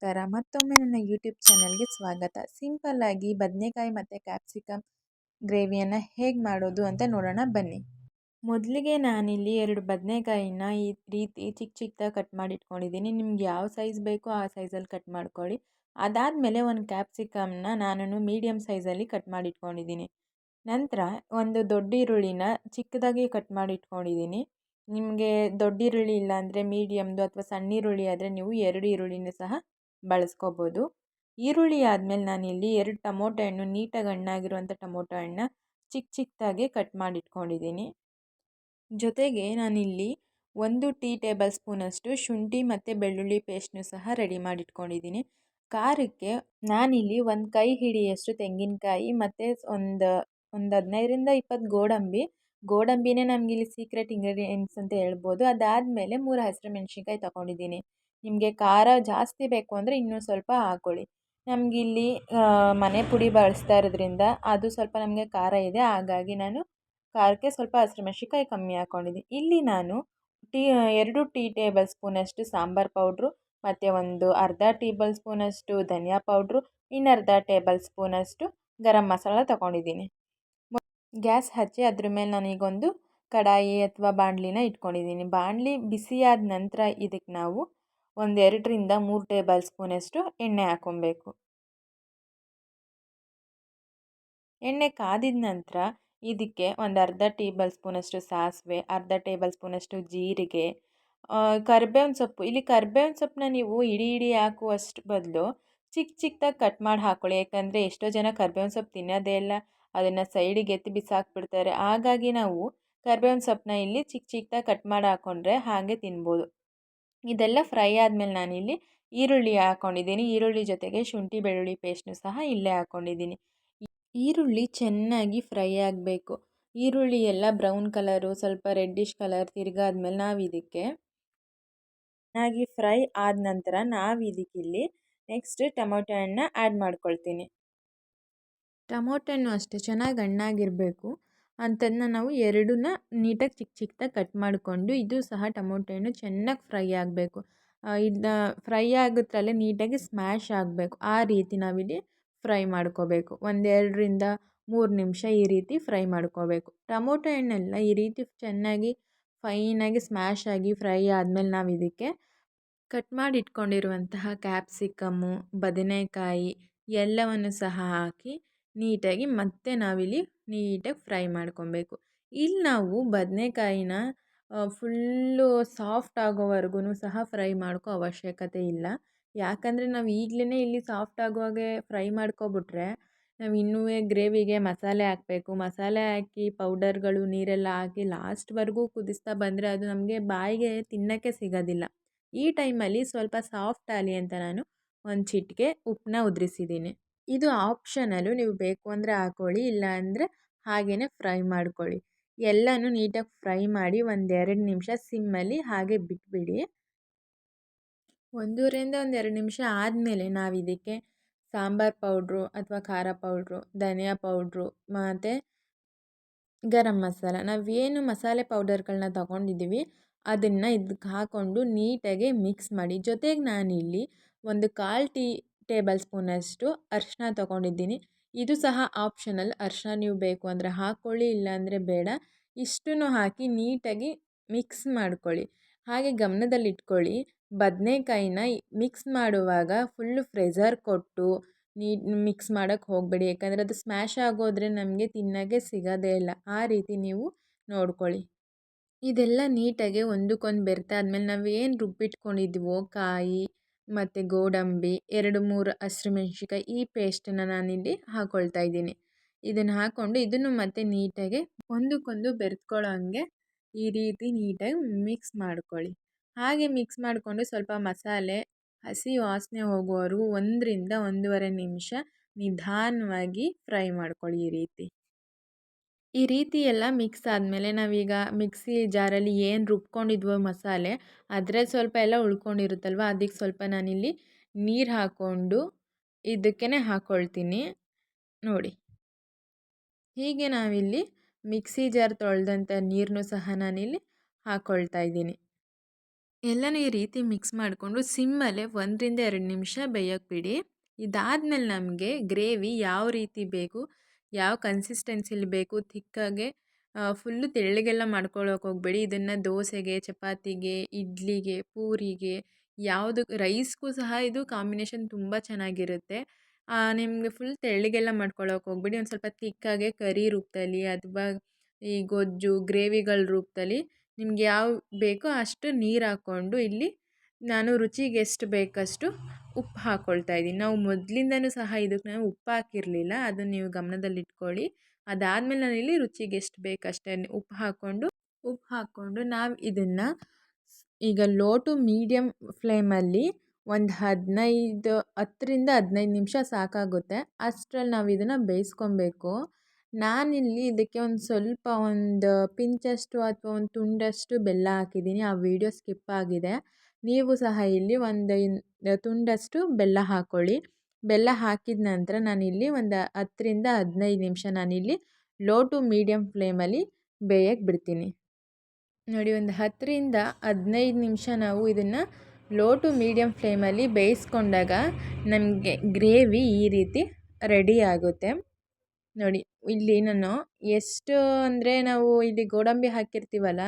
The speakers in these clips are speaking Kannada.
ನಮಸ್ಕಾರ. ಮತ್ತೊಮ್ಮೆ ನನ್ನ ಯೂಟ್ಯೂಬ್ ಚಾನಲ್ಗೆ ಸ್ವಾಗತ. ಸಿಂಪಲ್ ಆಗಿ ಬದನೆಕಾಯಿ ಮತ್ತು ಕ್ಯಾಪ್ಸಿಕಮ್ ಗ್ರೇವಿಯನ್ನು ಹೇಗೆ ಮಾಡೋದು ಅಂತ ನೋಡೋಣ ಬನ್ನಿ. ಮೊದಲಿಗೆ ನಾನಿಲ್ಲಿ 2 ಬದನೆಕಾಯಿನ ಈ ರೀತಿ ಚಿಕ್ಕ ಚಿಕ್ಕದಾಗಿ ಕಟ್ ಮಾಡಿ ಇಟ್ಕೊಂಡಿದ್ದೀನಿ. ನಿಮ್ಗೆ ಯಾವ ಸೈಜ್ ಬೇಕೋ ಆ ಸೈಜಲ್ಲಿ ಕಟ್ ಮಾಡ್ಕೊಳ್ಳಿ. ಅದಾದಮೇಲೆ ಒಂದು ಕ್ಯಾಪ್ಸಿಕಮ್ನ ನಾನು ಮೀಡಿಯಮ್ ಸೈಜಲ್ಲಿ ಕಟ್ ಮಾಡಿ ಇಟ್ಕೊಂಡಿದ್ದೀನಿ. ನಂತರ ಒಂದು ದೊಡ್ಡ ಈರುಳ್ಳಿನ ಚಿಕ್ಕದಾಗಿ ಕಟ್ ಮಾಡಿ ಇಟ್ಕೊಂಡಿದ್ದೀನಿ. ನಿಮಗೆ ದೊಡ್ಡ ಈರುಳ್ಳಿ ಇಲ್ಲ ಅಂದರೆ ಮೀಡಿಯಮ್ದು ಅಥವಾ ಸಣ್ಣ ಈರುಳ್ಳಿ ಆದರೆ ನೀವು 2 ಈರುಳ್ಳಿನೂ ಸಹ ಬಳಸ್ಕೋಬೋದು. ಈರುಳ್ಳಿ ಆದಮೇಲೆ ನಾನಿಲ್ಲಿ 2 ಟೊಮೊಟೊ ಹಣ್ಣು ನೀಟಾಗಿ ಹಣ್ಣಾಗಿರುವಂಥ ಟೊಮೊಟೊ ಹಣ್ಣನ್ನ ಚಿಕ್ಕ ಚಿಕ್ಕದಾಗಿ ಕಟ್ ಮಾಡಿ ಇಟ್ಕೊಂಡಿದ್ದೀನಿ. ಜೊತೆಗೆ ನಾನಿಲ್ಲಿ 1 ಟೀ ಟೇಬಲ್ ಸ್ಪೂನಷ್ಟು ಶುಂಠಿ ಮತ್ತು ಬೆಳ್ಳುಳ್ಳಿ ಪೇಸ್ಟ್ನು ಸಹ ರೆಡಿ ಮಾಡಿ ಇಟ್ಕೊಂಡಿದ್ದೀನಿ. ಖಾರಕ್ಕೆ ನಾನಿಲ್ಲಿ ಒಂದು ಕೈ ಹಿಡಿಯಷ್ಟು ತೆಂಗಿನಕಾಯಿ ಮತ್ತು ಒಂದು 15ರಿಂದ 20 ಗೋಡಂಬಿನೇ ನಮಗಿಲ್ಲಿ ಸೀಕ್ರೆಟ್ ಇಂಗ್ರೀಡಿಯೆಂಟ್ಸ್ ಅಂತ ಹೇಳ್ಬೋದು. ಅದಾದಮೇಲೆ 3 ಹಸಿಮೆಣ್ಸಿನ್ಕಾಯಿ ತೊಗೊಂಡಿದ್ದೀನಿ. ನಿಮಗೆ ಖಾರ ಜಾಸ್ತಿ ಬೇಕು ಅಂದರೆ ಇನ್ನೂ ಸ್ವಲ್ಪ ಹಾಕ್ಕೊಳ್ಳಿ. ನಮಗಿಲ್ಲಿ ಮನೆ ಪುಡಿ ಬಳಸ್ತಾ ಇರೋದ್ರಿಂದ ಅದು ಸ್ವಲ್ಪ ನಮಗೆ ಖಾರ ಇದೆ, ಹಾಗಾಗಿ ನಾನು ಖಾರಕ್ಕೆ ಸ್ವಲ್ಪ ಹಸಿಮೆಣ್ಸಿನ್ಕಾಯಿ ಕಮ್ಮಿ ಹಾಕ್ಕೊಂಡಿದ್ದೀನಿ. ಇಲ್ಲಿ ನಾನು 2 ಟೀ ಟೇಬಲ್ ಸ್ಪೂನಷ್ಟು ಸಾಂಬಾರು ಪೌಡ್ರು ಮತ್ತು ಒಂದು ಅರ್ಧ ಟೇಬಲ್ ಸ್ಪೂನಷ್ಟು ಧನಿಯಾ ಪೌಡ್ರು, ಇನ್ನರ್ಧ ಟೇಬಲ್ ಸ್ಪೂನಷ್ಟು ಗರಂ ಮಸಾಲ ತೊಗೊಂಡಿದ್ದೀನಿ. ಗ್ಯಾಸ್ ಹಚ್ಚಿ ಅದ್ರ ಮೇಲೆ ನಾನೀಗೊಂದು ಕಡಾಯಿ ಅಥವಾ ಬಾಣಲಿನ ಇಟ್ಕೊಂಡಿದ್ದೀನಿ. ಬಾಣಲಿ ಬಿಸಿಯಾದ ನಂತರ ಇದಕ್ಕೆ ನಾವು 2ರಿಂದ 3 ಟೇಬಲ್ ಸ್ಪೂನಷ್ಟು ಎಣ್ಣೆ ಹಾಕ್ಕೊಬೇಕು. ಎಣ್ಣೆ ಕಾದಿದ ನಂತರ ಇದಕ್ಕೆ ಒಂದು ಅರ್ಧ ಟೇಬಲ್ ಸ್ಪೂನಷ್ಟು ಸಾಸಿವೆ, ಅರ್ಧ ಟೇಬಲ್ ಸ್ಪೂನಷ್ಟು ಜೀರಿಗೆ, ಕರಿಬೇವಿನ ಸೊಪ್ಪು. ಇಲ್ಲಿ ಕರಿಬೇವಿನ ಸೊಪ್ಪನ್ನ ನೀವು ಇಡೀ ಹಾಕುವಷ್ಟು ಬದಲು ಚಿಕ್ಕ ಚಿಕ್ಕದಾಗಿ ಕಟ್ ಮಾಡಿ ಹಾಕ್ಕೊಳ್ಳಿ. ಯಾಕಂದರೆ ಎಷ್ಟೋ ಜನ ಕರಿಬೇವಿನ ಸೊಪ್ಪು ತಿನ್ನೋದೇ ಇಲ್ಲ, ಅದನ್ನು ಸೈಡಿಗೆ ಎತ್ತಿ ಬಿಸಾಕ್ಬಿಡ್ತಾರೆ. ಹಾಗಾಗಿ ನಾವು ಕರಿಬೇವಿನ ಸೊಪ್ಪನ್ನ ಇಲ್ಲಿ ಚಿಕ್ಕ ಚಿಕ್ಕದಾಗಿ ಕಟ್ ಮಾಡಿ ಹಾಕ್ಕೊಂಡ್ರೆ ಹಾಗೆ ತಿನ್ಬೋದು. ಇದೆಲ್ಲ ಫ್ರೈ ಆದಮೇಲೆ ನಾನಿಲ್ಲಿ ಈರುಳ್ಳಿ ಹಾಕ್ಕೊಂಡಿದ್ದೀನಿ. ಈರುಳ್ಳಿ ಜೊತೆಗೆ ಶುಂಠಿ ಬೆಳ್ಳುಳ್ಳಿ ಪೇಸ್ಟ್ನು ಸಹ ಇಲ್ಲೇ ಹಾಕ್ಕೊಂಡಿದ್ದೀನಿ. ಈರುಳ್ಳಿ ಚೆನ್ನಾಗಿ ಫ್ರೈ ಆಗಬೇಕು. ಈರುಳ್ಳಿ ಎಲ್ಲ ಬ್ರೌನ್ ಕಲರು ಸ್ವಲ್ಪ ರೆಡ್ಡಿಶ್ ಕಲರ್ ತಿರುಗಾದ್ಮೇಲೆ ನಾವು ಇದಕ್ಕೆ ಚೆನ್ನಾಗಿ ಫ್ರೈ ಆದ ನಂತರ ನಾವು ಇದಕ್ಕಿಲ್ಲಿ ನೆಕ್ಸ್ಟ್ ಟೊಮೊಟೊ ಹಣ್ಣನ್ನ ಆ್ಯಡ್ ಮಾಡ್ಕೊಳ್ತೀನಿ. ಟೊಮೊಟೊ ಹಣ್ಣು ಅಷ್ಟೇ ಚೆನ್ನಾಗಿ ಹಣ್ಣಾಗಿರಬೇಕು. ಅಂಥದ್ದನ್ನ ನಾವು ಎರಡನ್ನ ನೀಟಾಗಿ ಚಿಕ್ಕ ಚಿಕ್ಕದಾಗಿ ಕಟ್ ಮಾಡಿಕೊಂಡು ಇದು ಸಹ ಟೊಮೊಟೊ ಹಣ್ಣು ಚೆನ್ನಾಗಿ ಫ್ರೈ ಆಗಬೇಕು. ಇದನ್ನ ಫ್ರೈ ಆಗುತ್ತಲ್ಲೇ ನೀಟಾಗಿ ಸ್ಮ್ಯಾಶ್ ಆಗಬೇಕು. ಆ ರೀತಿ ನಾವಿಲ್ಲಿ ಫ್ರೈ ಮಾಡ್ಕೋಬೇಕು. 2ರಿಂದ 3 ನಿಮಿಷ ಈ ರೀತಿ ಫ್ರೈ ಮಾಡ್ಕೋಬೇಕು. ಟೊಮೊಟೊ ಹಣ್ಣೆಲ್ಲ ಈ ರೀತಿ ಚೆನ್ನಾಗಿ ಫೈನಾಗಿ ಸ್ಮ್ಯಾಶ್ ಆಗಿ ಫ್ರೈ ಆದಮೇಲೆ ನಾವು ಇದಕ್ಕೆ ಕಟ್ ಮಾಡಿ ಇಟ್ಕೊಂಡಿರುವಂತಹ ಕ್ಯಾಪ್ಸಿಕಮ್ಮು, ಬದನೆಕಾಯಿ ಎಲ್ಲವನ್ನು ಸಹ ಹಾಕಿ ನೀಟಾಗಿ ಮತ್ತೆ ನಾವಿಲ್ಲಿ ನೀಟಾಗಿ ಫ್ರೈ ಮಾಡ್ಕೊಬೇಕು. ಇಲ್ಲಿ ನಾವು ಬದನೆಕಾಯಿನ ಫುಲ್ಲು ಸಾಫ್ಟ್ ಆಗೋವರೆಗೂ ಸಹ ಫ್ರೈ ಮಾಡ್ಕೋ ಅವಶ್ಯಕತೆ ಇಲ್ಲ. ಯಾಕಂದರೆ ನಾವು ಈಗಲೇ ಇಲ್ಲಿ ಸಾಫ್ಟ್ ಆಗುವಾಗೆ ಫ್ರೈ ಮಾಡ್ಕೊಬಿಟ್ರೆ ನಾವು ಇನ್ನೂ ಗ್ರೇವಿಗೆ ಮಸಾಲೆ ಹಾಕಬೇಕು. ಮಸಾಲೆ ಹಾಕಿ ಪೌಡರ್ಗಳು ನೀರೆಲ್ಲ ಹಾಕಿ ಲಾಸ್ಟ್ವರೆಗೂ ಕುದಿಸ್ತಾ ಬಂದರೆ ಅದು ನಮಗೆ ಬಾಯಿಗೆ ತಿನ್ನೋಕ್ಕೆ ಸಿಗೋದಿಲ್ಲ. ಈ ಟೈಮಲ್ಲಿ ಸ್ವಲ್ಪ ಸಾಫ್ಟ್ ಆಗಲಿ ಅಂತ ನಾನು ಒಂದು ಚಿಟಿಕೆ ಉಪ್ಪನ್ನ ಉದುರಿಸಿದ್ದೀನಿ. ಇದು ಆಪ್ಷನಲ್ಲು, ನೀವು ಬೇಕು ಅಂದರೆ ಹಾಕ್ಕೊಳ್ಳಿ, ಇಲ್ಲ ಅಂದರೆ ಹಾಗೆಯೇ ಫ್ರೈ ಮಾಡ್ಕೊಳ್ಳಿ. ಎಲ್ಲನೂ ನೀಟಾಗಿ ಫ್ರೈ ಮಾಡಿ 1-2 ನಿಮಿಷ ಸಿಮ್ಮಲ್ಲಿ ಹಾಗೆ ಬಿಟ್ಬಿಡಿ. 1-2 ನಿಮಿಷ ಆದಮೇಲೆ ನಾವು ಇದಕ್ಕೆ ಸಾಂಬಾರು ಪೌಡ್ರು ಅಥವಾ ಖಾರ ಪೌಡ್ರು, ಧನಿಯಾ ಪೌಡ್ರು ಮತ್ತು ಗರಂ ಮಸಾಲ ನಾವೇನು ಮಸಾಲೆ ಪೌಡರ್ಗಳನ್ನ ತೊಗೊಂಡಿದ್ದೀವಿ ಅದನ್ನು ಇದಕ್ಕೆ ಹಾಕ್ಕೊಂಡು ನೀಟಾಗಿ ಮಿಕ್ಸ್ ಮಾಡಿ. ಜೊತೆಗೆ ನಾನಿಲ್ಲಿ 1/4 ಟೇಬಲ್ ಸ್ಪೂನಷ್ಟು ಅರಿಶಿನ ತೊಗೊಂಡಿದ್ದೀನಿ. ಇದು ಸಹ ಆಪ್ಷನಲ್. ಅರಿಶಿನ ನೀವು ಬೇಕು ಅಂದರೆ ಹಾಕ್ಕೊಳ್ಳಿ, ಇಲ್ಲಾಂದರೆ ಬೇಡ. ಇಷ್ಟನ್ನು ಹಾಕಿ ನೀಟಾಗಿ ಮಿಕ್ಸ್ ಮಾಡ್ಕೊಳ್ಳಿ. ಹಾಗೆ ಗಮನದಲ್ಲಿಟ್ಕೊಳ್ಳಿ, ಬದನೆಕಾಯಿನ ಮಿಕ್ಸ್ ಮಾಡುವಾಗ ಫುಲ್ಲು ಪ್ರೆಷರ್ ಕೊಟ್ಟು ಮಿಕ್ಸ್ ಮಾಡೋಕ್ಕೆ ಹೋಗಬೇಡಿ. ಯಾಕಂದರೆ ಅದು ಸ್ಮ್ಯಾಶ್ ಆಗೋದ್ರೆ ನಮಗೆ ತಿನ್ನೋಕ್ಕೆ ಸಿಗೋದೇ ಇಲ್ಲ. ಆ ರೀತಿ ನೀವು ನೋಡ್ಕೊಳ್ಳಿ. ಇದೆಲ್ಲ ನೀಟಾಗಿ ಒಂದಕ್ಕೊಂದು ಬೆರೆತಾದ್ಮೇಲೆ ನಾವು ಏನು ರುಬ್ಬಿಟ್ಕೊಂಡಿದ್ವೋ ಕಾಯಿ ಮತ್ತು ಗೋಡಂಬಿ 2-3 ಹಸಿಮೆಣ್ಸಿನ್ಕಾಯಿ ಈ ಪೇಸ್ಟನ್ನು ನಾನಿಲ್ಲಿ ಹಾಕ್ಕೊಳ್ತಾ ಇದ್ದೀನಿ. ಇದನ್ನು ಹಾಕ್ಕೊಂಡು ಇದನ್ನು ಮತ್ತೆ ನೀಟಾಗಿ ಒಂದಕ್ಕೊಂದು ಬೆರೆತ್ಕೊಳ್ಳೋ ಹಂಗೆ ಈ ರೀತಿ ನೀಟಾಗಿ ಮಿಕ್ಸ್ ಮಾಡ್ಕೊಳ್ಳಿ. ಹಾಗೆ ಮಿಕ್ಸ್ ಮಾಡಿಕೊಂಡು ಸ್ವಲ್ಪ ಮಸಾಲೆ ಹಸಿ ವಾಸನೆ ಹೋಗುವವರೆಗೂ 1ರಿಂದ 1.5 ನಿಮಿಷ ನಿಧಾನವಾಗಿ ಫ್ರೈ ಮಾಡ್ಕೊಳ್ಳಿ. ಈ ರೀತಿ ಎಲ್ಲ ಮಿಕ್ಸ್ ಆದಮೇಲೆ ನಾವೀಗ ಮಿಕ್ಸಿ ಜಾರಲ್ಲಿ ಏನು ರುಬ್ಕೊಂಡಿದ್ವೋ ಮಸಾಲೆ ಅದರಲ್ಲಿ ಸ್ವಲ್ಪ ಎಲ್ಲ ಉಳ್ಕೊಂಡಿರುತ್ತಲ್ವ, ಅದಕ್ಕೆ ಸ್ವಲ್ಪ ನಾನಿಲ್ಲಿ ನೀರು ಹಾಕ್ಕೊಂಡು ಇದಕ್ಕೇ ಹಾಕ್ಕೊಳ್ತೀನಿ. ನೋಡಿ, ಹೀಗೆ ನಾವಿಲ್ಲಿ ಮಿಕ್ಸಿ ಜಾರ್ ತೊಳೆದಂಥ ನೀರನ್ನು ಸಹ ನಾನಿಲ್ಲಿ ಹಾಕ್ಕೊಳ್ತಾ ಇದ್ದೀನಿ. ಎಲ್ಲನೂ ಈ ರೀತಿ ಮಿಕ್ಸ್ ಮಾಡಿಕೊಂಡು ಸಿಮ್ಮಲ್ಲೇ 1 ರಿಂದ 2 ನಿಮಿಷ ಬೇಯಕ್ಕೆ ಬಿಡಿ. ಇದಾದ್ಮೇಲೆ ನಮಗೆ ಗ್ರೇವಿ ಯಾವ ರೀತಿ ಬೇಕು, ಯಾವ ಕನ್ಸಿಸ್ಟೆನ್ಸಿಲಿ ಬೇಕು, ಥಿಕ್ಕಾಗೆ ಫುಲ್ಲು ತೆಳ್ಳಗೆಲ್ಲ ಮಾಡ್ಕೊಳ್ಳೋಕೆ ಹೋಗಬೇಡಿ. ಇದನ್ನು ದೋಸೆಗೆ, ಚಪಾತಿಗೆ, ಇಡ್ಲಿಗೆ, ಪೂರಿಗೆ ಯಾವುದಕ್ಕೆ ರೈಸ್ಗೂ ಸಹ ಇದು ಕಾಂಬಿನೇಷನ್ ತುಂಬ ಚೆನ್ನಾಗಿರುತ್ತೆ. ನಿಮಗೆ ಫುಲ್ ತೆಳ್ಳಗೆಲ್ಲ ಮಾಡ್ಕೊಳ್ಳೋಕೆ ಹೋಗಬೇಡಿ. ಒಂದು ಸ್ವಲ್ಪ ಥಿಕ್ಕಾಗೆ ಕರಿ ರೂಪದಲ್ಲಿ ಅಥವಾ ಈ ಗೊಜ್ಜು ಗ್ರೇವಿಗಳ ರೂಪದಲ್ಲಿ ನಿಮ್ಗೆ ಯಾವ ಬೇಕೋ ಅಷ್ಟು ನೀರು ಹಾಕ್ಕೊಂಡು ಇಲ್ಲಿ ನಾನು ರುಚಿಗೆ ಎಷ್ಟು ಬೇಕಷ್ಟು ಉಪ್ಪು ಹಾಕ್ಕೊಳ್ತಾ ಇದ್ದೀನಿ. ನಾವು ಮೊದಲಿಂದನೂ ಸಹ ಇದಕ್ಕೆ ನಾವು ಉಪ್ಪು ಹಾಕಿರಲಿಲ್ಲ, ಅದನ್ನು ನೀವು ಗಮನದಲ್ಲಿಟ್ಕೊಳ್ಳಿ. ಅದಾದಮೇಲೆ ನಾನಿಲ್ಲಿ ರುಚಿಗೆ ಎಷ್ಟು ಬೇಕಷ್ಟೇ ಉಪ್ಪು ಹಾಕ್ಕೊಂಡು ನಾವು ಇದನ್ನು ಈಗ ಲೋ ಟು ಮೀಡಿಯಮ್ ಫ್ಲೇಮಲ್ಲಿ ಒಂದು 10 ರಿಂದ 15 ನಿಮಿಷ ಸಾಕಾಗುತ್ತೆ. ಅಷ್ಟರಲ್ಲಿ ನಾವು ಇದನ್ನು ಬೇಯಿಸ್ಕೊಬೇಕು. ನಾನಿಲ್ಲಿ ಇದಕ್ಕೆ ಒಂದು ಸ್ವಲ್ಪ ಒಂದು ಪಿಂಚಷ್ಟು ಅಥವಾ ಒಂದು ತುಂಡಷ್ಟು ಬೆಲ್ಲ ಹಾಕಿದ್ದೀನಿ. ಆ ವಿಡಿಯೋ ಸ್ಕಿಪ್ ಆಗಿದೆ. ನೀವು ಸಹ ಇಲ್ಲಿ ಒಂದು ತುಂಡಷ್ಟು ಬೆಲ್ಲ ಹಾಕ್ಕೊಳ್ಳಿ. ಬೆಲ್ಲ ಹಾಕಿದ ನಂತರ ನಾನಿಲ್ಲಿ ಒಂದು 10 ರಿಂದ 15 ನಿಮಿಷ ನಾನಿಲ್ಲಿ ಲೋ ಟು ಮೀಡಿಯಮ್ ಫ್ಲೇಮಲ್ಲಿ ಬೇಯಕ್ಕೆ ಬಿಡ್ತೀನಿ. ನೋಡಿ, ಒಂದು 10 ರಿಂದ 15 ನಿಮಿಷ ನಾವು ಇದನ್ನು ಲೋ ಟು ಮೀಡಿಯಮ್ ಫ್ಲೇಮಲ್ಲಿ ಬೇಯಿಸ್ಕೊಂಡಾಗ ನಮಗೆ ಗ್ರೇವಿ ಈ ರೀತಿ ರೆಡಿ ಆಗುತ್ತೆ. ನೋಡಿ, ಇಲ್ಲಿ ನಾನು ಎಷ್ಟು ಅಂದರೆ ನಾವು ಇಲ್ಲಿ ಗೋಡಂಬಿ ಹಾಕಿರ್ತೀವಲ್ಲ,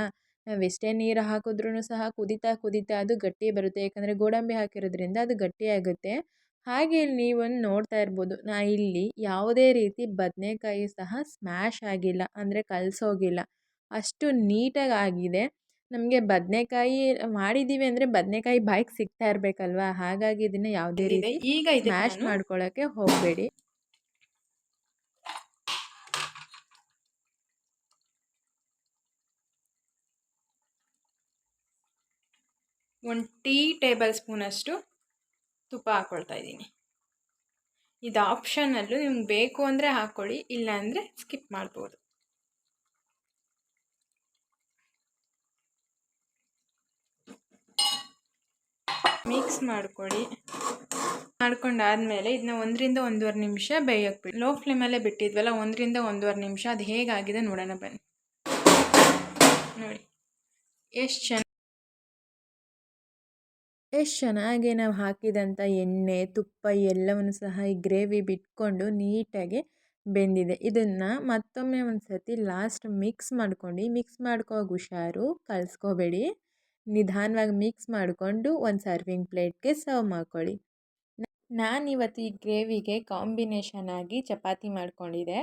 ನಾವು ಎಷ್ಟೇ ನೀರು ಹಾಕಿದ್ರೂ ಸಹ ಕುದೀತಾ ಕುದೀತಾ ಅದು ಗಟ್ಟಿ ಬರುತ್ತೆ. ಯಾಕಂದರೆ ಗೋಡಂಬಿ ಹಾಕಿರೋದ್ರಿಂದ ಅದು ಗಟ್ಟಿಯಾಗುತ್ತೆ. ಹಾಗೆ ಇಲ್ಲಿ ನೀವೊಂದು ನೋಡ್ತಾ ಇರ್ಬೋದು, ಇಲ್ಲಿ ಯಾವುದೇ ರೀತಿ ಬದನೆಕಾಯಿ ಸಹ ಸ್ಮ್ಯಾಶ್ ಆಗಿಲ್ಲ, ಅಂದರೆ ಕಲಸೋಗಿಲ್ಲ. ಅಷ್ಟು ನೀಟಾಗಿ ಆಗಿದೆ. ನಮಗೆ ಬದನೆಕಾಯಿ ಮಾಡಿದ್ದೀವಿ ಅಂದರೆ ಬದನೆಕಾಯಿ ಬಾಯಿಗೆ ಸಿಗ್ತಾ ಇರಬೇಕಲ್ವಾ, ಹಾಗಾಗಿ ಇದನ್ನು ಯಾವುದೇ ರೀತಿ ಈಗ ಸ್ಮ್ಯಾಶ್ ಮಾಡ್ಕೊಳ್ಳೋಕ್ಕೆ ಹೋಗಬೇಡಿ. ಒಂದು ಟೀ ಟೇಬಲ್ ಸ್ಪೂನಷ್ಟು ತುಪ್ಪ ಹಾಕ್ಕೊಳ್ತಾ ಇದ್ದೀನಿ. ಇದು ಆಪ್ಷನಲ್ಲು, ನಿಮ್ಗೆ ಬೇಕು ಅಂದರೆ ಹಾಕ್ಕೊಳ್ಳಿ, ಇಲ್ಲ ಅಂದರೆ ಸ್ಕಿಪ್ ಮಾಡ್ಬೋದು. ಮಿಕ್ಸ್ ಮಾಡ್ಕೊಳ್ಳಿ. ಮಾಡ್ಕೊಂಡಾದಮೇಲೆ ಇದನ್ನ 1 ರಿಂದ 1.5 ನಿಮಿಷ ಬೇಯಕ್ಕೆ ಬಿಡಿ. ಲೋ ಫ್ಲೇಮಲ್ಲೇ ಬಿಟ್ಟಿದ್ವಲ್ಲ, 1 ರಿಂದ 1.5 ನಿಮಿಷ. ಅದು ಹೇಗಾಗಿದೆ ನೋಡೋಣ ಬನ್ನಿ. ನೋಡಿ ಎಷ್ಟು ಚೆನ್ನಾಗಿ ನಾವು ಹಾಕಿದಂಥ ಎಣ್ಣೆ, ತುಪ್ಪ ಎಲ್ಲವನ್ನು ಸಹ ಈ ಗ್ರೇವಿ ಬಿಟ್ಕೊಂಡು ನೀಟಾಗಿ ಬೆಂದಿದೆ. ಇದನ್ನು ಮತ್ತೊಮ್ಮೆ ಒಂದು ಸತಿ ಲಾಸ್ಟ್ ಮಿಕ್ಸ್ ಮಾಡ್ಕೋವಾಗ ಹುಷಾರು, ಕಲಿಸ್ಕೋಬೇಡಿ. ನಿಧಾನವಾಗಿ ಮಿಕ್ಸ್ ಮಾಡಿಕೊಂಡು ಒಂದು ಸರ್ವಿಂಗ್ ಪ್ಲೇಟ್ಗೆ ಸರ್ವ್ ಮಾಡ್ಕೊಳ್ಳಿ. ನಾನಿವತ್ತು ಈ ಗ್ರೇವಿಗೆ ಕಾಂಬಿನೇಷನ್ ಆಗಿ ಚಪಾತಿ ಮಾಡ್ಕೊಂಡಿದ್ದೆ.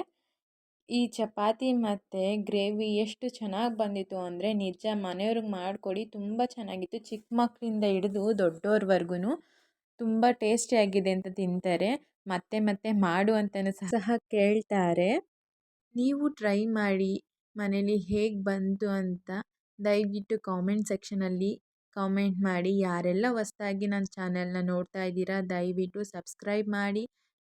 ಈ ಚಪಾತಿ ಮತ್ತು ಗ್ರೇವಿ ಎಷ್ಟು ಚೆನ್ನಾಗಿ ಬಂದಿತ್ತು ಅಂದರೆ ನಿಜ ಮನೆಯವ್ರಿಗೆ ಮಾಡಿಕೊಡಿ, ತುಂಬ ಚೆನ್ನಾಗಿತ್ತು. ಚಿಕ್ಕ ಮಕ್ಕಳಿಂದ ಹಿಡಿದು ದೊಡ್ಡೋರ್ವರೆಗೂ ತುಂಬ ಟೇಸ್ಟಿಯಾಗಿದೆ ಅಂತ ತಿಂತಾರೆ. ಮತ್ತೆ ಮತ್ತೆ ಮಾಡು ಅಂತಲೂ ಸಹ ಕೇಳ್ತಾರೆ. ನೀವು ಟ್ರೈ ಮಾಡಿ ಮನೇಲಿ ಹೇಗೆ ಬಂತು ಅಂತ ದಯವಿಟ್ಟು ಕಾಮೆಂಟ್ ಸೆಕ್ಷನಲ್ಲಿ ಕಾಮೆಂಟ್ ಮಾಡಿ. ಯಾರೆಲ್ಲ ಹೊಸ್ದಾಗಿ ನನ್ನ ಚಾನೆಲ್ನ ನೋಡ್ತಾ ಇದ್ದೀರಾ ದಯವಿಟ್ಟು ಸಬ್ಸ್ಕ್ರೈಬ್ ಮಾಡಿ.